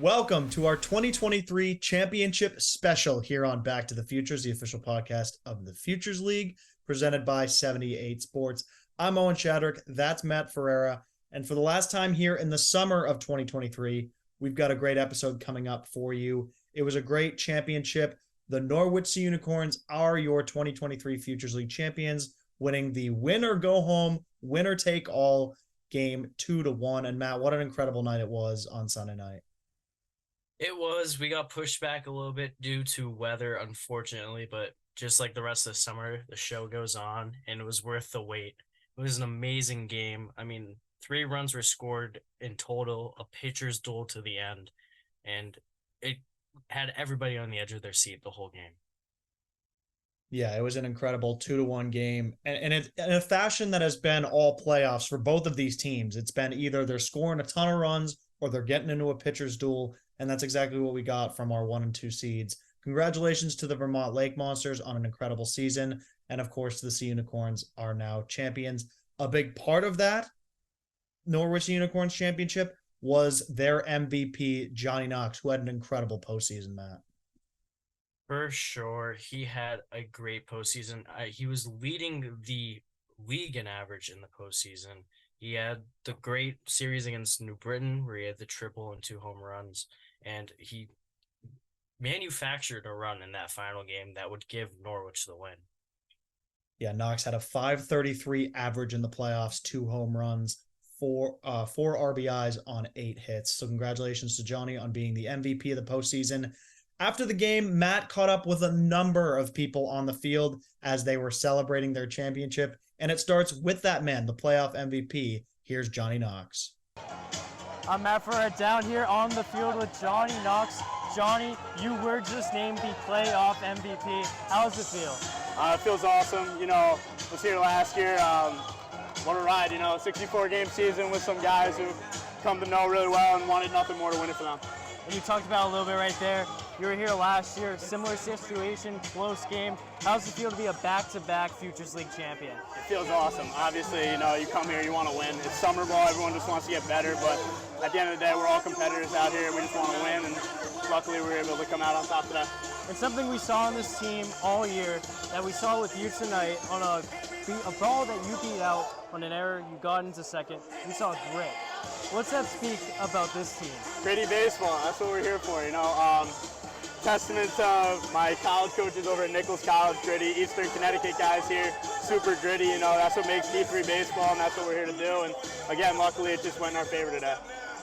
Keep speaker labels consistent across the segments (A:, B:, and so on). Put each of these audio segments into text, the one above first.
A: Welcome to our 2023 championship special here on Back to the Futures, the official podcast of the Futures League, presented by 78 Sports. I'm Owen Shadrick. That's Matt Ferreira. And for the last time here in the summer of 2023, we've got a great episode coming up for you. It was a great championship. The Norwich Sea Unicorns are your 2023 Futures League champions, winning the win or go home, winner take all game 2-1. And Matt, what an incredible night it was on Sunday night.
B: It was. We got pushed back a little bit due to weather, unfortunately, but just like the rest of the summer, the show goes on, and it was worth the wait. It was an amazing game. I mean, 3 runs were scored in total, a pitcher's duel to the end, and it had everybody on the edge of their seat the whole game.
A: Yeah, it was an incredible 2-1 game. And in a fashion that has been all playoffs for both of these teams. It's been either they're scoring a ton of runs or they're getting into a pitcher's duel. And that's exactly what we got from our 1 and 2 seeds. Congratulations to the Vermont Lake Monsters on an incredible season. And of course, the Sea Unicorns are now champions. A big part of that Norwich Sea Unicorns championship was their MVP, Johnny Knox, who had an incredible postseason, Matt.
B: For sure. He had a great postseason. He was leading the league in average in the postseason. He had the great series against New Britain where he had the triple and 2 home runs. And he manufactured a run in that final game that would give Norwich the win.
A: Yeah, Knox had a .533 average in the playoffs, 2 home runs, 4 RBIs on 8 hits. So congratulations to Johnny on being the MVP of the postseason. After the game, Matt caught up with a number of people on the field as they were celebrating their championship. And it starts with that man, the playoff MVP. Here's Johnny Knox.
C: I'm Matt Ferreira down here on the field with Johnny Knox. Johnny, you were just named the playoff MVP. How does it feel?
D: It feels awesome. I was here last year. What a ride, 64-game season with some guys who come to know really well and wanted nothing more to win it for them.
C: And you talked about a little bit right there. You were here last year, similar situation, close game. How does it feel to be a back-to-back Futures League champion?
D: It feels awesome. Obviously, you come here, you want to win. It's summer ball, everyone just wants to get better, but at the end of the day, we're all competitors out here. We just want to win, and luckily we were able to come out on top today.
C: And something we saw on this team all year that we saw with you tonight on a ball that you beat out on an error you got into second, we saw grit. What's that speak about this team?
D: Gritty baseball, that's what we're here for, Testament to my college coaches over at Nichols College, gritty. Eastern Connecticut guys here, super gritty, that's what makes D3 baseball, and that's what we're here to do. And again, luckily it just went in our favor today.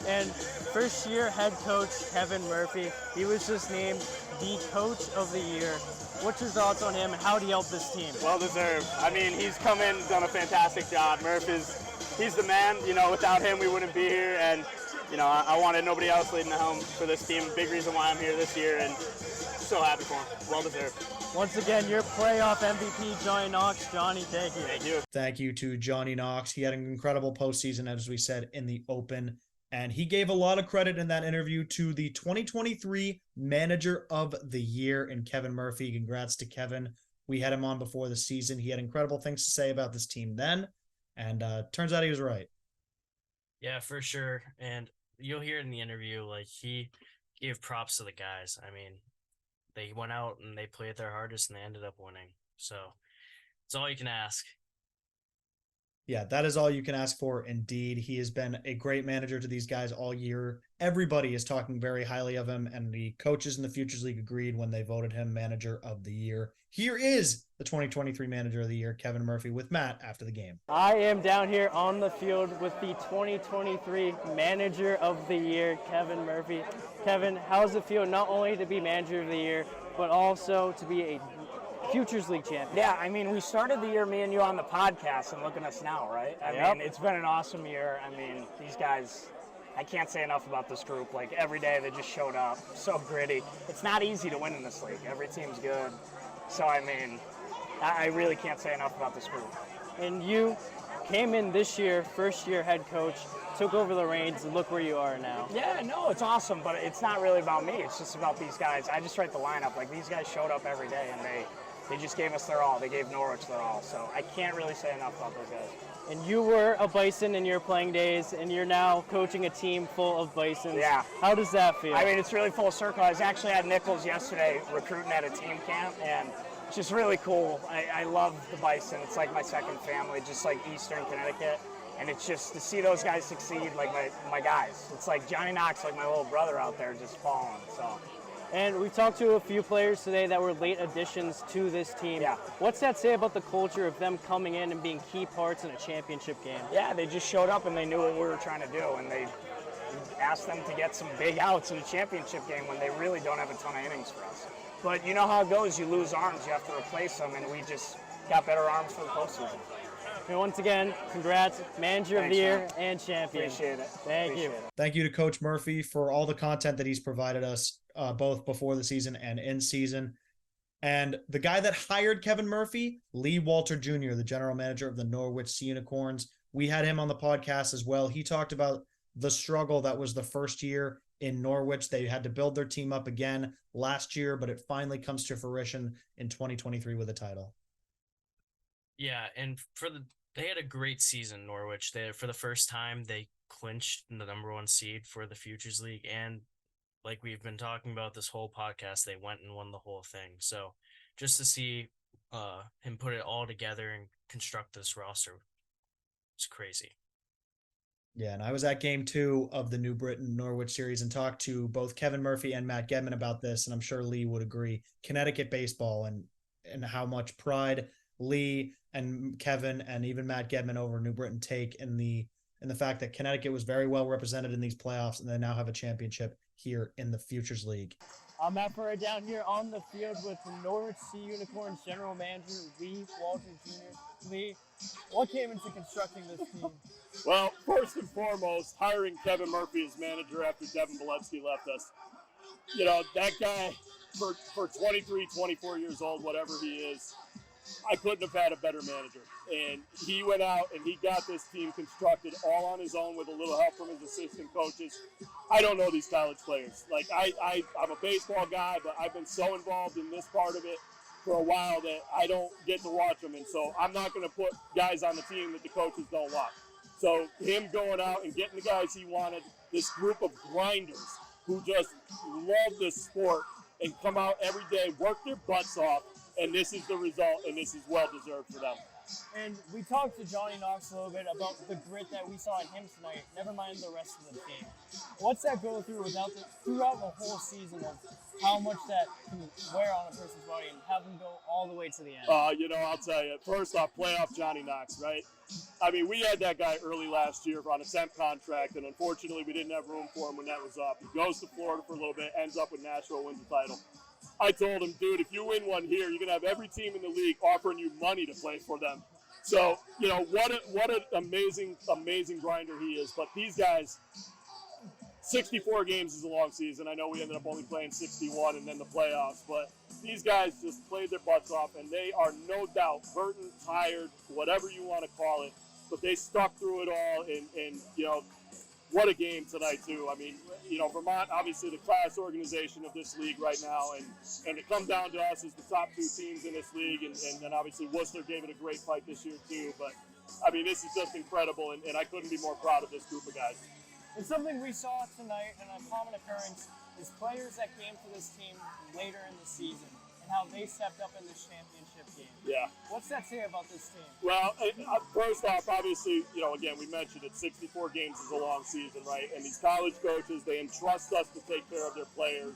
C: And first year head coach Kevin Murphy, he was just named the coach of the year. What's your thoughts on him and how did he help this team?
D: Well deserved. He's come in, done a fantastic job. He's the man. Without him we wouldn't be here, and I wanted nobody else leading the helm for this team. Big reason why I'm here this year, and so happy for him. Well deserved.
C: Once again, your playoff MVP, Johnny Knox. Johnny, thank you.
D: Thank you.
A: Thank you to Johnny Knox. He had an incredible postseason, as we said, in the Open. And he gave a lot of credit in that interview to the 2023 Manager of the Year in Kevin Murphy. Congrats to Kevin. We had him on before the season. He had incredible things to say about this team then. And turns out he was right.
B: Yeah, for sure. And you'll hear in the interview, he gave props to the guys. They went out and they played their hardest and they ended up winning. So it's all you can ask.
A: Yeah, that is all you can ask for. Indeed. He has been a great manager to these guys all year. Everybody is talking very highly of him, and the coaches in the Futures League agreed when they voted him Manager of the Year. Here is the 2023 Manager of the Year, Kevin Murphy, with Matt after the game.
C: I am down here on the field with the 2023 Manager of the Year, Kevin Murphy. Kevin, how does it feel not only to be Manager of the Year, but also to be a Futures League champion?
E: Yeah, we started the year, me and you, on the podcast, and look at us now, right? It's been an awesome year. These guys, I can't say enough about this group. Every day they just showed up, so gritty. It's not easy to win in this league. Every team's good. So, I really can't say enough about this group.
C: And you came in this year, first year head coach, took over the reins, and look where you are now.
E: Yeah, no, it's awesome, but it's not really about me. It's just about these guys. I just write the lineup. These guys showed up every day, and they just gave us their all. They gave Norwich their all. So I can't really say enough about those guys.
C: And you were a Bison in your playing days, and you're now coaching a team full of Bisons.
E: Yeah.
C: How does that feel?
E: I mean, it's really full circle. I was actually at Nichols yesterday recruiting at a team camp, and it's just really cool. I love the Bison. It's like my second family, just like Eastern Connecticut. And it's just to see those guys succeed, like my guys. It's like Johnny Knox, like my little brother out there, just falling. So.
C: And we talked to a few players today that were late additions to this team.
E: Yeah.
C: What's that say about the culture of them coming in and being key parts in a championship game?
E: Yeah, they just showed up and they knew what we were trying to do, and they asked them to get some big outs in a championship game when they really don't have a ton of innings for us. But you know how it goes. You lose arms, you have to replace them, and we just got better arms for the postseason.
C: And once again, congrats, Manager of the Year and champion.
E: Appreciate it.
C: Thank you.
A: Thank you to Coach Murphy for all the content that he's provided us, both before the season and in season. And the guy that hired Kevin Murphy, Lee Walter Jr., the general manager of the Norwich Sea Unicorns. We had him on the podcast as well. He talked about the struggle that was the first year in Norwich. They had to build their team up again last year, but it finally comes to fruition in 2023 with a title.
B: Yeah, and they had a great season, Norwich. For the first time, they clinched the number 1 seed for the Futures League, and like we've been talking about this whole podcast, they went and won the whole thing. So just to see him put it all together and construct this roster, it's crazy.
A: Yeah, and I was at game 2 of the New Britain Norwich series and talked to both Kevin Murphy and Matt Gedman about this, and I'm sure Lee would agree. Connecticut baseball and how much pride Lee and Kevin and even Matt Gedman over New Britain take in the fact that Connecticut was very well represented in these playoffs, and they now have a championship here in the Futures League.
C: I'm Matt Ferrer down here on the field with the Norwich Sea Unicorns general manager, Lee Walter Jr. Lee, what came into constructing this team?
F: Well, first and foremost, hiring Kevin Murphy as manager after Devin Beletsky left us. You know, that guy, for 23, 24 years old, whatever he is, I couldn't have had a better manager. And he went out and he got this team constructed all on his own with a little help from his assistant coaches. I don't know these college players. Like, I'm a baseball guy, but I've been so involved in this part of it for a while that I don't get to watch them. And so I'm not going to put guys on the team that the coaches don't want. So him going out and getting the guys he wanted, this group of grinders who just love this sport and come out every day, work their butts off, and this is the result, and this is well-deserved for them.
C: And we talked to Johnny Knox a little bit about the grit that we saw in him tonight, never mind the rest of the team. What's that go through throughout the whole season of how much that can wear on a person's body and have them go all the way to the end?
F: I'll tell you, first off, playoff Johnny Knox, right? I mean, we had that guy early last year on a temp contract, and unfortunately we didn't have room for him when that was up. He goes to Florida for a little bit, ends up with Nashville, wins the title. I told him, dude, if you win one here, you're going to have every team in the league offering you money to play for them. So, you know, what an amazing grinder he is. But these guys, 64 games is a long season. I know we ended up only playing 61 and then the playoffs. But these guys just played their butts off, and they are no doubt burdened, tired, whatever you want to call it. But they stuck through it all, and you know, what a game tonight, too. I mean, you know, Vermont, obviously the class organization of this league right now, and to come down to us as the top 2 teams in this league, and then obviously Worcester gave it a great fight this year, too. But, I mean, this is just incredible, and I couldn't be more proud of this group of guys.
C: And something we saw tonight, and a common occurrence, is players that came to this team later in the season and how they stepped up in this championship game.
F: Yeah.
C: What's that say about this team?
F: Well, first off, obviously, you know, again, we mentioned it, 64 games is a long season, right? And these college coaches, they entrust us to take care of their players,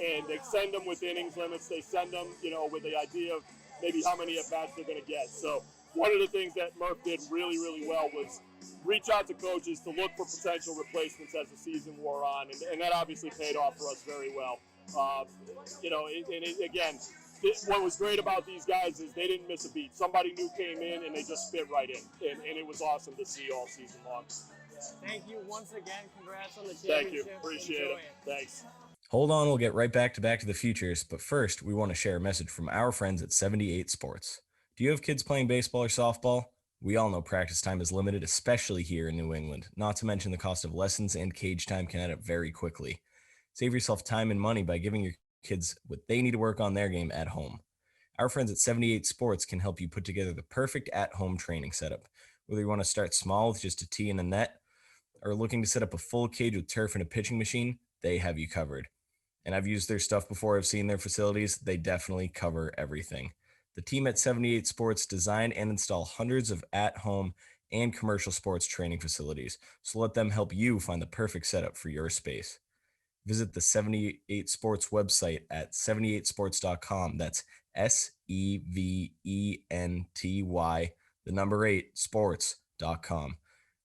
F: and they send them with innings limits. They send them, you know, with the idea of maybe how many at-bats they're going to get. So one of the things that Murph did really, really well was reach out to coaches to look for potential replacements as the season wore on, and that obviously paid off for us very well. You know, again, what was great about these guys is they didn't miss a beat. Somebody new came in, and they just fit right in, and it was awesome to see all season long.
C: Thank you once again. Congrats on the championship.
F: Thank you. Appreciate it. Thanks.
G: Hold on, we'll get right back to the Futures, but first, we want to share a message from our friends at 78 Sports. Do you have kids playing baseball or softball? We all know practice time is limited, especially here in New England, not to mention the cost of lessons and cage time can add up very quickly. Save yourself time and money by giving your kids what they need to work on their game at home. Our friends at 78 Sports can help you put together the perfect at-home training setup. Whether you want to start small with just a tee and a net, or looking to set up a full cage with turf and a pitching machine, they have you covered. And I've used their stuff before. I've seen their facilities. They definitely cover everything. The team at 78 Sports design and install hundreds of at-home and commercial sports training facilities. So let them help you find the perfect setup for your space. Visit the 78 Sports website at 78sports.com. That's SEVENTY, the number 8, sports.com.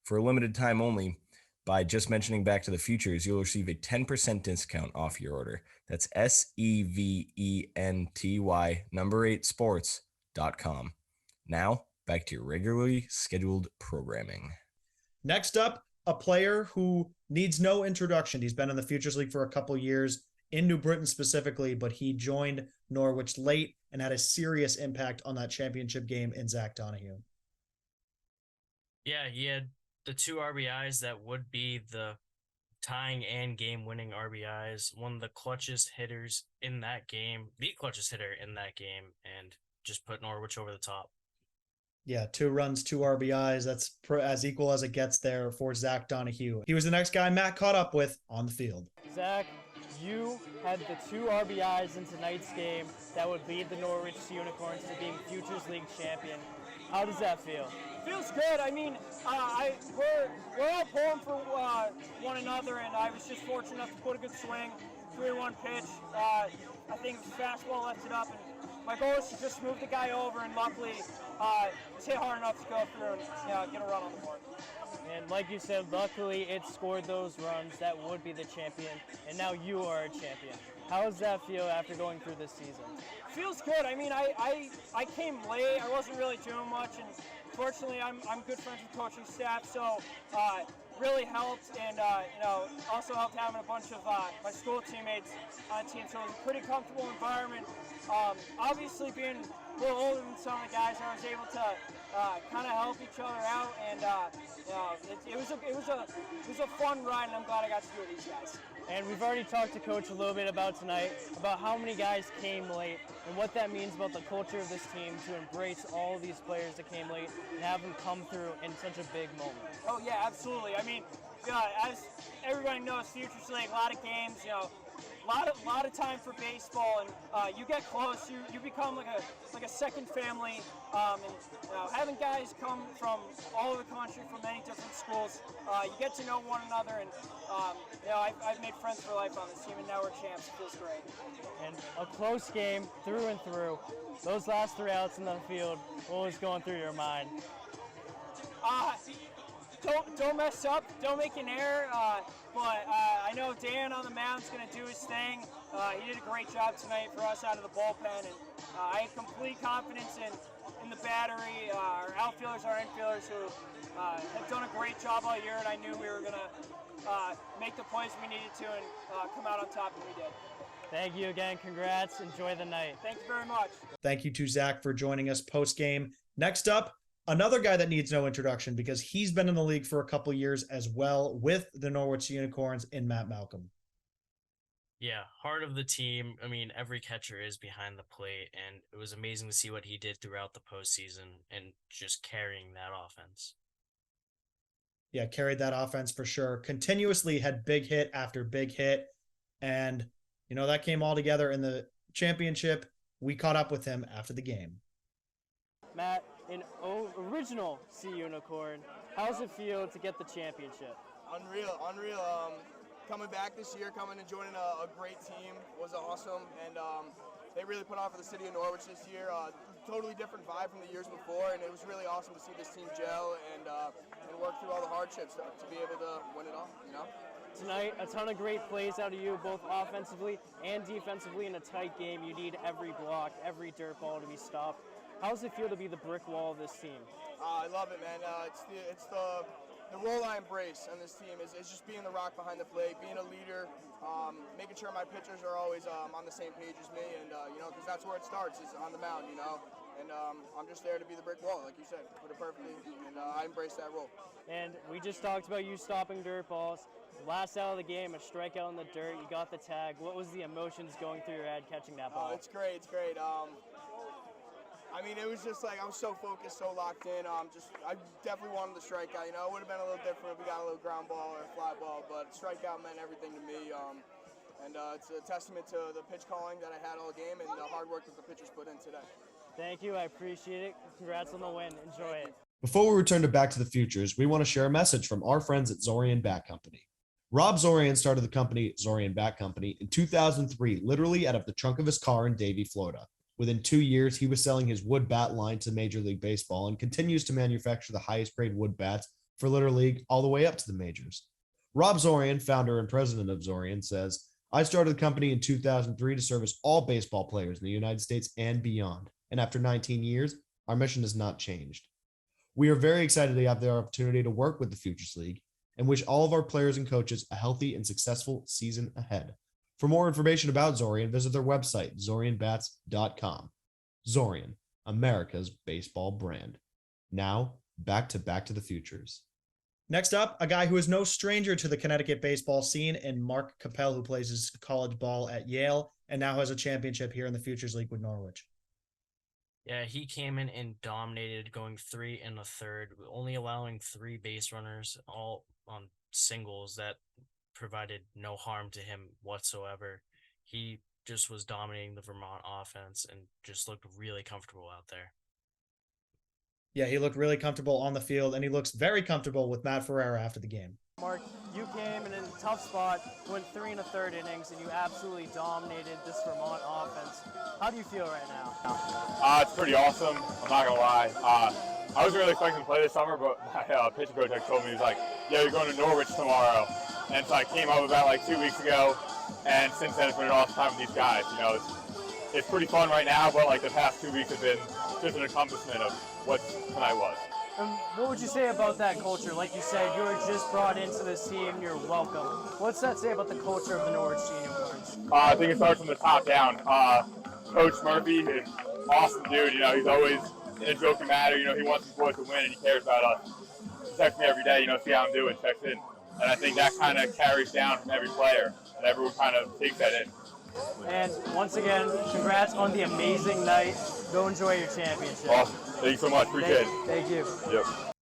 G: For a limited time only, by just mentioning Back to the Futures, you'll receive a 10% discount off your order. That's SEVENTY, number 8, sports.com. Now, back to your regularly scheduled programming.
A: Next up, a player who needs no introduction. He's been in the Futures League for a couple years, in New Britain specifically, but he joined Norwich late and had a serious impact on that championship game in Zach Donahue.
B: Yeah, he had the 2 RBIs that would be the tying and game-winning RBIs. One of the clutchest hitters in that game, the clutchest hitter in that game, and just put Norwich over the top.
A: Yeah, 2 runs, 2 RBIs. That's as equal as it gets there for Zach Donahue. He was the next guy Matt caught up with on the field.
C: Zach, you had the 2 RBIs in tonight's game that would lead the Norwich Sea Unicorns to being Futures League champion. How does that feel?
E: Feels good. I mean, we're all pulling for one another, and I was just fortunate enough to put a good swing, 3-1 pitch. I think it was fastball, left it up, and my goal is to just move the guy over, and luckily it's hit hard enough to go through and get a run on the board.
C: And like you said, luckily it scored those runs that would be the champion, and now you are a champion. How does that feel after going through this season?
E: Feels good. I mean, I came late. I wasn't really doing much, and fortunately, I'm good friends with coaching staff, so really helped, and also helped having a bunch of my school teammates on the team. So it was a pretty comfortable environment. Obviously, being a little older than some of the guys, I was able to kind of help each other out, and it was a fun ride, and I'm glad I got to do it with these guys.
C: And we've already talked to Coach a little bit about tonight, about how many guys came late and what that means about the culture of this team to embrace all these players that came late and have them come through in such a big moment.
E: Oh yeah, absolutely. I mean, as everybody knows, Futures League, a lot of games, a lot of time for baseball, and you get close, you become like a second family, and having guys come from all over the country, from many different schools, you get to know one another, and I've made friends for life on this team, and now we're champs. It feels great.
C: And a close game through and through. Those last 3 outs in the field, what was going through your mind?
E: Don't mess up, don't make an error, but I know Dan on the mound's going to do his thing. He did a great job tonight for us out of the bullpen, and I have complete confidence in the battery, our outfielders, our infielders, who have done a great job all year, and I knew we were going to make the plays we needed to and come out on top, and we did.
C: Thank you again. Congrats. Enjoy the night.
E: Thank you very much.
A: Thank you to Zach for joining us post-game. Next up, another guy that needs no introduction because he's been in the league for a couple years as well with the Norwich Sea Unicorns in Matt Malcom.
B: Yeah, heart of the team. I mean, every catcher is behind the plate, and it was amazing to see what he did throughout the postseason and just carrying that offense.
A: Yeah, carried that offense for sure. Continuously had big hit after big hit, and that came all together in the championship. We caught up with him after the game.
C: Matt, an original Sea Unicorn, how's it feel to get the championship?
H: Unreal. Coming back this year, coming and joining a great team was awesome, and they really put on for the city of Norwich this year. Totally different vibe from the years before, and it was really awesome to see this team gel and work through all the hardships to be able to win it all.
C: Tonight, a ton of great plays out of you, both offensively and defensively in a tight game. You need every block, every dirt ball to be stopped. How does it feel to be the brick wall of this team?
H: I love it, man. It's the role I embrace on this team is just being the rock behind the plate, being a leader, making sure my pitchers are always on the same page as me, and because that's where it starts, is on the mound, And I'm just there to be the brick wall, like you said, put it perfectly, and I embrace that role.
C: And we just talked about you stopping dirt balls. Last out of the game, a strikeout in the dirt. You got the tag. What was the emotions going through your head catching that ball?
H: It's great. I mean, it was just like I'm so focused, so locked in. I definitely wanted the strikeout. You know, it would have been a little different if we got a little ground ball or a fly ball, but strikeout meant everything to me. It's a testament to the pitch calling that I had all game and the hard work that the pitchers put in today.
C: Thank you. I appreciate it. Congrats on the win. Enjoy it.
A: Before we return to Back to the Futures, we want to share a message from our friends at Zorian Bat Company. Rob Zorian started the company, Zorian Bat Company, in 2003, literally out of the trunk of his car in Davie, Florida. Within 2 years, he was selling his wood bat line to Major League Baseball and continues to manufacture the highest grade wood bats for Little League all the way up to the majors. Rob Zorian, founder and president of Zorian, says, I started the company in 2003 to service all baseball players in the United States and beyond. And after 19 years, our mission has not changed. We are very excited to have the opportunity to work with the Futures League and wish all of our players and coaches a healthy and successful season ahead. For more information about Zorian, visit their website, zorianbats.com. Zorian, America's baseball brand. Now, back to the Futures. Next up, a guy who is no stranger to the Connecticut baseball scene, and Mark Capell, who plays his college ball at Yale and now has a championship here in the Futures League with Norwich.
B: Yeah, he came in and dominated, going 3 1/3, only allowing 3 base runners, all on singles that provided no harm to him whatsoever. He just was dominating the Vermont offense and just looked really comfortable out there.
A: Yeah, he looked really comfortable on the field, and he looks very comfortable with Matt Ferrera after the game.
C: Mark, you came in a tough spot, went 3 1/3 innings, and you absolutely dominated this Vermont offense. How do you feel right now?
D: It's pretty awesome. I'm not gonna lie. I wasn't really expecting to play this summer, but my pitching coach told me, he was like, "Yeah, you're going to Norwich tomorrow." And so I came up about like 2 weeks ago, and since then it's been an awesome time with these guys. You know, it's pretty fun right now, but like the past 2 weeks have been just an accomplishment of what tonight was.
C: What would you say about that culture? Like you said, you were just brought into this team, you're welcome. What's that say about the culture of the Norwich Sea Unicorns?
D: I think it starts from the top down. Coach Murphy is an awesome dude. You know, he's always in a joking manner. You know, he wants his boys to win and he cares about us. He texts me every day, you know, see how I'm doing, checks in. And I think that kind of carries down from every player, and everyone kind of takes that in.
C: And once again, congrats on the amazing night. Go enjoy your championship.
D: Awesome. Thank you so much. Appreciate it.
C: Thank you.
D: Yep.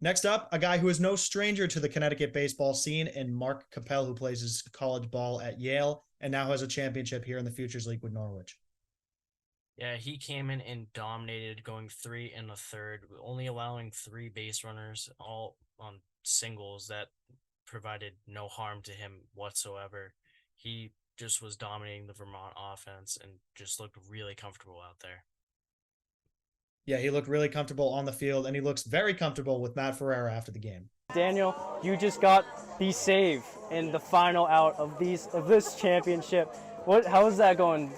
A: Next up, a guy who is no stranger to the Connecticut baseball scene, and Mark Capell, who plays his college ball at Yale and now has a championship here in the Futures League with Norwich.
B: Yeah, he came in and dominated, going 3 1/3, only allowing 3 base runners, all on singles that provided no harm to him whatsoever. He just was dominating the Vermont offense and just looked really comfortable out there.
A: Yeah, he looked really comfortable on the field, and he looks very comfortable with Matt Ferrera after the game.
C: Daniel, you just got the save in the final out of this championship. How is that going?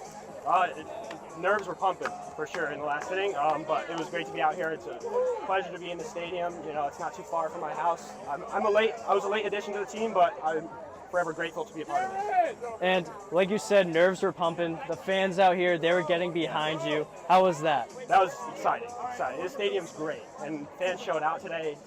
I: Nerves were pumping for sure in the last inning, but it was great to be out here. It's a pleasure to be in the stadium. You know, it's not too far from my house. I was a late addition to the team, but I'm forever grateful to be a part of it.
C: And like you said, nerves were pumping. The fans out here, they were getting behind you. How was that?
I: That was exciting. This stadium's great, and fans showed out today.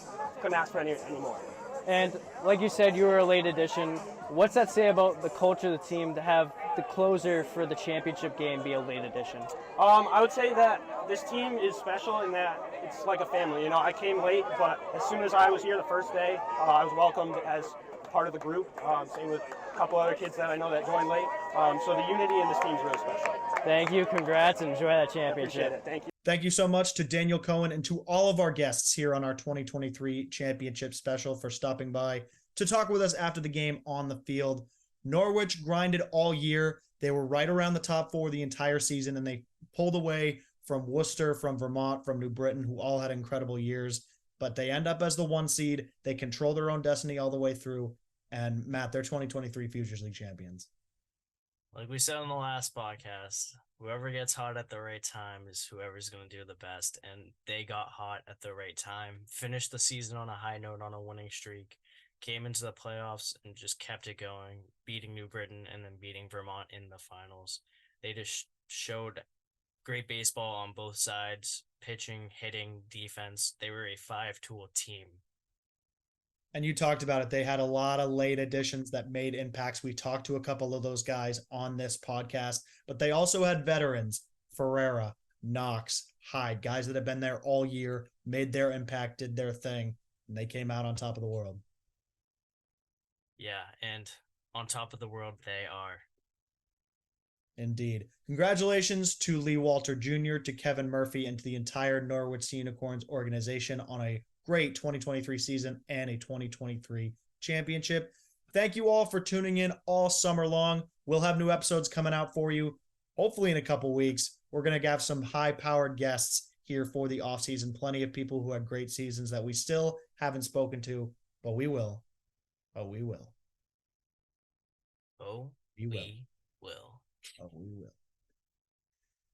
I: Couldn't ask for any more.
C: And like you said, you were a late addition. What's that say about the culture of the team to have the closer for the championship game be a late addition?
I: I would say that this team is special in that it's like a family. You know, I came late, but as soon as I was here the first day, I was welcomed as part of the group. Same with a couple other kids that I know that joined late. So the unity in this team is really special.
C: Thank you. Congrats. Enjoy that championship.
I: Appreciate it. Thank you.
A: Thank you so much to Daniel Cohen and to all of our guests here on our 2023 championship special for stopping by to talk with us after the game on the field. Norwich grinded all year. They were right around the top 4 the entire season, and they pulled away from Worcester, from Vermont, from New Britain, who all had incredible years. But they end up as the 1 seed. They control their own destiny all the way through. And Matt, they're 2023 Futures League champions.
B: Like we said on the last podcast, whoever gets hot at the right time is whoever's going to do the best. And they got hot at the right time, finished the season on a high note on a winning streak, came into the playoffs and just kept it going, beating New Britain and then beating Vermont in the finals. They just showed great baseball on both sides, pitching, hitting, defense. They were a 5-tool team.
A: And you talked about it. They had a lot of late additions that made impacts. We talked to a couple of those guys on this podcast, but they also had veterans, Ferrera, Knox, Hyde, guys that have been there all year, made their impact, did their thing, and they came out on top of the world.
B: Yeah, and on top of the world they are.
A: Indeed. Congratulations to Lee Walter Jr., to Kevin Murphy, and to the entire Norwich Sea Unicorns organization on a great 2023 season and a 2023 championship. Thank you all for tuning in all summer long. We'll have new episodes coming out for you, hopefully in a couple weeks. We're going to have some high-powered guests here for the offseason. Plenty of people who had great seasons that we still haven't spoken to, but we will. We will.
B: We will.
A: We will.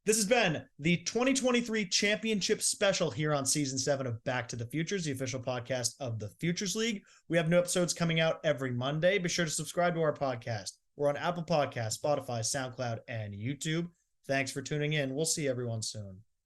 A: This has been the 2023 Championship Special here on Season 7 of Back to the Futures, the official podcast of the Futures League. We have new episodes coming out every Monday. Be sure to subscribe to our podcast. We're on Apple Podcasts, Spotify, SoundCloud, and YouTube. Thanks for tuning in. We'll see everyone soon.